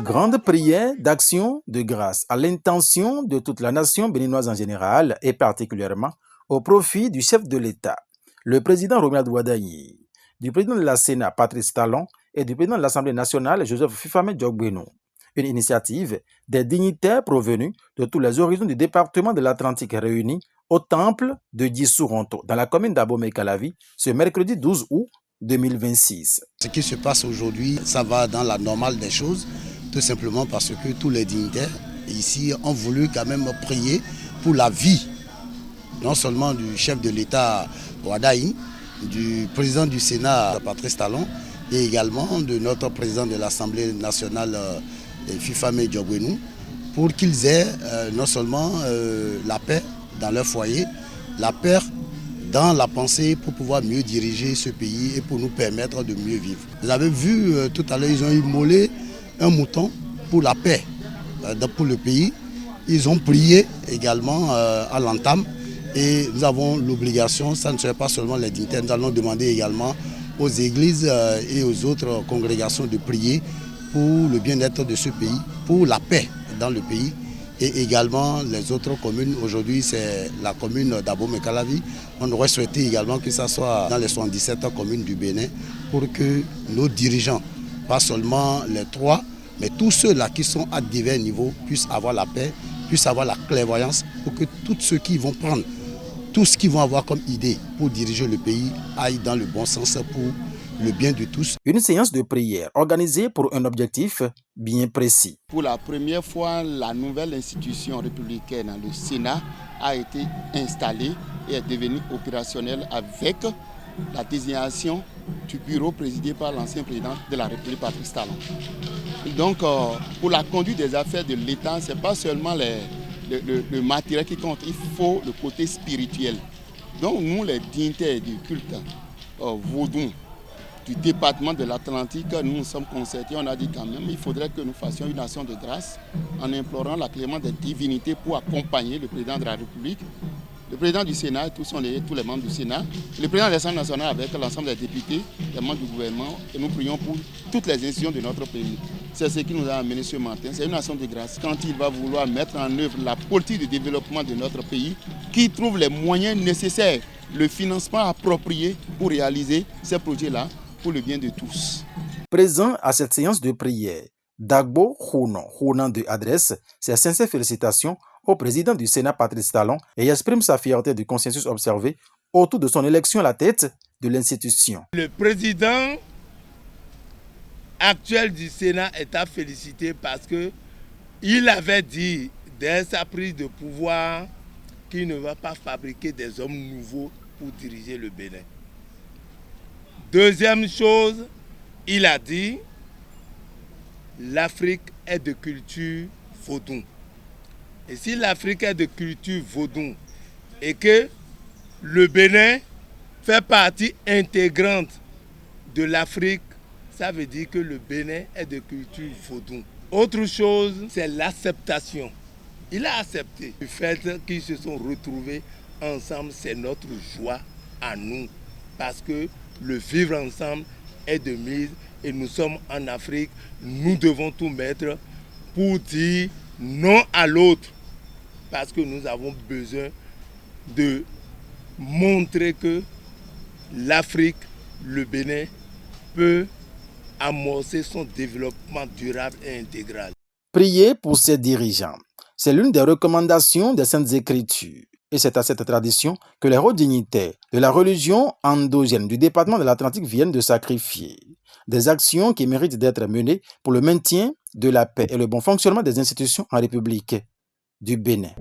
grande prière d'action de grâce à l'intention de toute la nation béninoise en général et particulièrement au profit du chef de l'État, le président Romuald Wardani, du président de la Sénat Patrice Talon et du président de l'Assemblée nationale Joseph Fifame Diogbenou. Une initiative des dignitaires provenus de tous les horizons du département de l'Atlantique réunis au temple de Dissouronto, dans la commune d'Abomey-Calavi, ce mercredi 12 août 2026. Ce qui se passe aujourd'hui, ça va dans la normale des choses, tout simplement parce que tous les dignitaires ici ont voulu quand même prier pour la vie, non seulement du chef de l'État Wardani, du président du Sénat Patrice Talon, et également de notre président de l'Assemblée nationale Fifame Diogbenou, pour qu'ils aient non seulement la paix dans leur foyer, la paix dans la pensée pour pouvoir mieux diriger ce pays et pour nous permettre de mieux vivre. Vous avez vu tout à l'heure, ils ont immolé un mouton pour la paix, pour le pays. Ils ont prié également à l'entame et nous avons l'obligation, ça ne serait pas seulement les dignitaires, nous allons demander également aux églises et aux autres congrégations de prier pour le bien-être de ce pays, pour la paix dans le pays. Et également les autres communes, aujourd'hui c'est la commune d'Abomey-Calavi. On aurait souhaité également que ça soit dans les 77 communes du Bénin pour que nos dirigeants, pas seulement les trois, mais tous ceux-là qui sont à divers niveaux puissent avoir la paix, puissent avoir la clairvoyance pour que tous ceux qui vont prendre, tout ce qu'ils vont avoir comme idée pour diriger le pays aille dans le bon sens pour le bien de tous. Une séance de prière organisée pour un objectif bien précis. Pour la première fois, la nouvelle institution républicaine, le Sénat, a été installée et est devenue opérationnelle avec la désignation du bureau présidé par l'ancien président de la République, Patrice Talon. Donc, pour la conduite des affaires de l'État, ce n'est pas seulement le matériel qui compte, il faut le côté spirituel. Donc, nous, les dignitaires du culte vaudou, du département de l'Atlantique, nous nous sommes concertés, on a dit quand même il faudrait que nous fassions une action de grâce en implorant la clémence des divinités pour accompagner le président de la République, le président du Sénat, tous les membres du Sénat, le président de l'Assemblée nationale avec l'ensemble des députés, les membres du gouvernement, et nous prions pour toutes les institutions de notre pays. C'est ce qui nous a amené ce matin, c'est une action de grâce. Quand il va vouloir mettre en œuvre la politique de développement de notre pays, qui trouve les moyens nécessaires, le financement approprié pour réaliser ces projets-là, pour le bien de tous. Présent à cette séance de prière, Dagbo Hounan de adresse ses sincères félicitations au président du Sénat Patrice Talon et exprime sa fierté du consensus observé autour de son élection à la tête de l'institution. Le président actuel du Sénat est à féliciter parce qu'il avait dit dès sa prise de pouvoir qu'il ne va pas fabriquer des hommes nouveaux pour diriger le Bénin. Deuxième chose, il a dit l'Afrique est de culture vaudou. Et si l'Afrique est de culture vaudou et que le Bénin fait partie intégrante de l'Afrique, ça veut dire que le Bénin est de culture vaudou. Autre chose, c'est l'acceptation. Il a accepté. Le fait qu'ils se sont retrouvés ensemble, c'est notre joie à nous. Parce que le vivre ensemble est de mise et nous sommes en Afrique, nous devons tout mettre pour dire non à l'autre parce que nous avons besoin de montrer que l'Afrique, le Bénin, peut amorcer son développement durable et intégral. Prier pour ses dirigeants, c'est l'une des recommandations des Saintes Écritures. Et c'est à cette tradition que les hauts dignitaires de la religion endogène du département de l'Atlantique viennent de sacrifier. Des actions qui méritent d'être menées pour le maintien de la paix et le bon fonctionnement des institutions en République du Bénin.